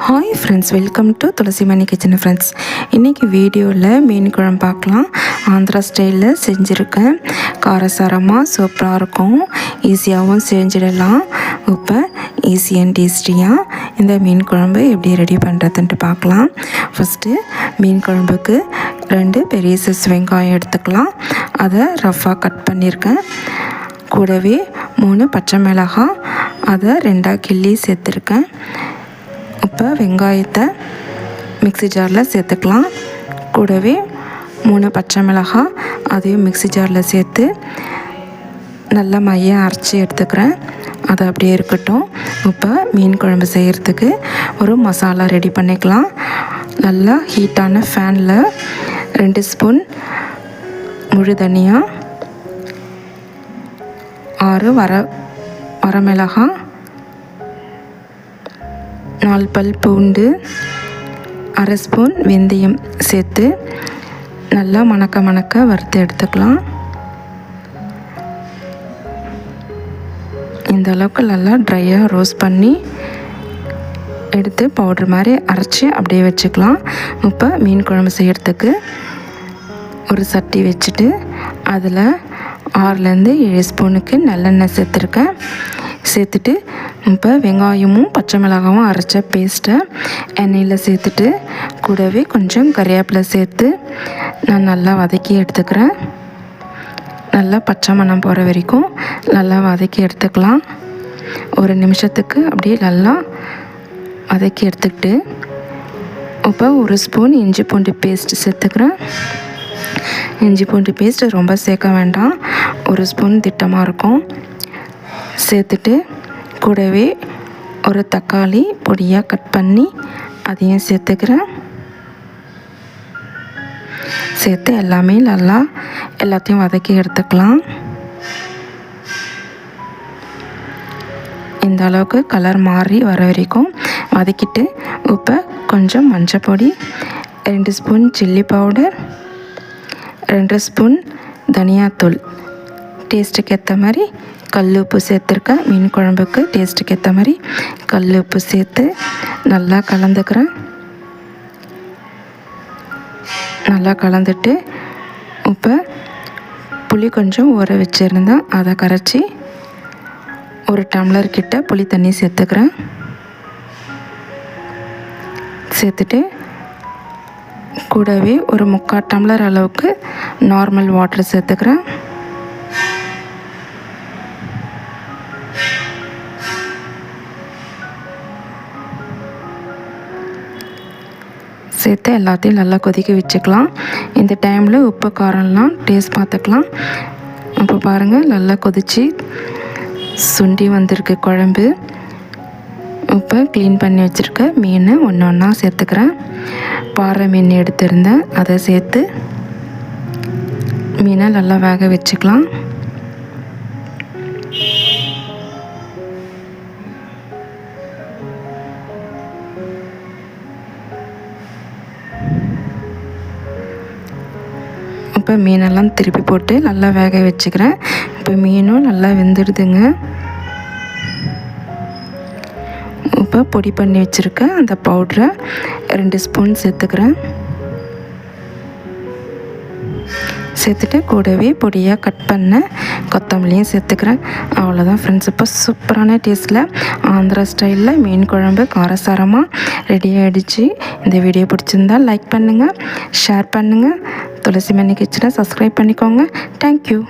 Hi friends, welcome to Thulasimani kitchen friends. இன்றைக்கி வீடியோவில் மீன் குழம்பு பார்க்கலாம். ஆந்திரா ஸ்டைலில் செஞ்சுருக்கேன். காரசாரமாக சூப்பராக இருக்கும், ஈஸியாகவும் செஞ்சிடலாம். இப்போ ஈஸி அண்ட் டேஸ்டியாக இந்த மீன் குழம்பு எப்படி ரெடி பண்ணுறதுன்ட்டு பார்க்கலாம். ஃபஸ்ட்டு மீன் குழம்புக்கு 2 பெரிய சைஸ் வெங்காயம் எடுத்துக்கலாம். அதை ரஃப்பாக கட் பண்ணியிருக்கேன். கூடவே 3 பச்சை மிளகாய், அதை 2ஆக கிள்ளி சேர்த்துருக்கேன். இப்போ வெங்காயத்தை மிக்ஸி ஜாரில் சேர்த்துக்கலாம். கூடவே 3 பச்சை மிளகாய் அதையும் மிக்ஸி ஜாரில் சேர்த்து நல்லா மையம் அரைச்சி எடுத்துக்கிறேன். அது அப்படியே இருக்கட்டும். இப்போ மீன் குழம்பு செய்கிறதுக்கு ஒரு மசாலா ரெடி பண்ணிக்கலாம். நல்லா ஹீட்டான ஃபேனில் 2 ஸ்பூன் முழு தனியா, 6 வரமிளகாய், 4 பல் பூண்டு, 1/2 ஸ்பூன் வெந்தயம் சேர்த்து நல்லா மணக்க வறுத்து எடுத்துக்கலாம். இந்த அளவுக்கு நல்லா ட்ரையாக ரோஸ்ட் பண்ணி எடுத்து பவுடர் மாதிரி அரைச்சி அப்படியே வச்சுக்கலாம். இப்போ மீன் குழம்பு செய்கிறதுக்கு ஒரு சட்டி வச்சுட்டு அதில் 6லேருந்து 7 ஸ்பூனுக்கு நல்லெண்ணெய் சேர்த்துருக்கேன். சேர்த்துட்டு இப்போ வெங்காயமும் பச்சை மிளகாவும் அரைச்ச பேஸ்ட்டை எண்ணெயில் சேர்த்துட்டு கூடவே கொஞ்சம் கறிவேப்பிலை சேர்த்து நான் நல்லா வதக்கி எடுத்துக்கிறேன். நல்லா பச்சை மணம் போகிற வரைக்கும் நல்லா வதக்கி எடுத்துக்கலாம். 1 நிமிஷத்துக்கு அப்படியே நல்லா வதக்கி எடுத்துக்கிட்டு இப்போ 1 ஸ்பூன் இஞ்சி பூண்டு பேஸ்ட் சேர்த்துக்கிறேன். இஞ்சி பூண்டு பேஸ்ட் ரொம்ப சேர்க்க வேண்டாம், 1 ஸ்பூன் திட்டமாக இருக்கும். சேர்த்துட்டு கூடவே ஒரு தக்காளி பொடியாக கட் பண்ணி அதையும் சேர்த்துக்கிறேன். சேர்த்து எல்லாத்தையும் வதக்கி எடுத்துக்கலாம். இந்த அளவுக்கு கலர் மாறி வர வரைக்கும் வதக்கிட்டு இப்போ கொஞ்சம் மஞ்சள் பொடி, 2 ஸ்பூன் சில்லி பவுடர், 2 ஸ்பூன் தனியாத்தூள், டேஸ்ட்டுக்கு ஏற்ற மாதிரி கல் உப்பு சேர்த்துருக்கேன். மீன் குழம்புக்கு டேஸ்ட்டுக்கு ஏற்ற மாதிரி கல் உப்பு சேர்த்து நல்லா கலந்துக்கிறேன். நல்லா கலந்துட்டு இப்போ புளி கொஞ்சம் ஊற வச்சுருந்தேன், அதை கரைச்சி 1 டம்ளர் கிட்ட புளி தண்ணி சேர்த்துக்கிறேன். சேர்த்துட்டு கூடவே ஒரு 3/4 டம்ளர் அளவுக்கு நார்மல் வாட்டர் சேர்த்துக்கிறேன். சேர்த்து எல்லாத்தையும் நல்லா கொதிக்க வச்சுக்கலாம். இந்த டைமில் உப்பு காரம்லாம் டேஸ்ட் பார்த்துக்கலாம். இப்போ பாருங்கள், நல்லா கொதித்து சுண்டி வந்திருக்கு குழம்பு. இப்போ க்ளீன் பண்ணி வச்சுருக்க மீன் ஒன்றா சேர்த்துக்கிறேன். பாறை மீன் எடுத்திருந்தேன், அதை சேர்த்து மீனை நல்லா வேக வச்சுக்கலாம். இப்போ மீனெல்லாம் திருப்பி போட்டு நல்லா வேக வச்சுக்கிறேன். இப்போ மீனும் நல்லா வெந்துடுதுங்க. இப்போ பொடி பண்ணி வச்சுருக்க அந்த பவுடரை 2 ஸ்பூன் சேர்த்துக்கிறேன். சேர்த்துட்டு கூடவே பொடியாக கட் பண்ண கொத்தமல்லியும் சேர்த்துக்கிறேன். அவ்வளோதான் ஃப்ரெண்ட்ஸ், இப்போ சூப்பரான டேஸ்ட்டில் ஆந்திரா ஸ்டைலில் மீன் குழம்பு காரசாரமாக ரெடி ஆகிடுச்சு. இந்த வீடியோ பிடிச்சிருந்தால் லைக் பண்ணுங்கள், ஷேர் பண்ணுங்கள், துளசிமணி கிச்சனை சப்ஸ்கிரைப் பண்ணிக்கோங்க. தேங்க்யூ.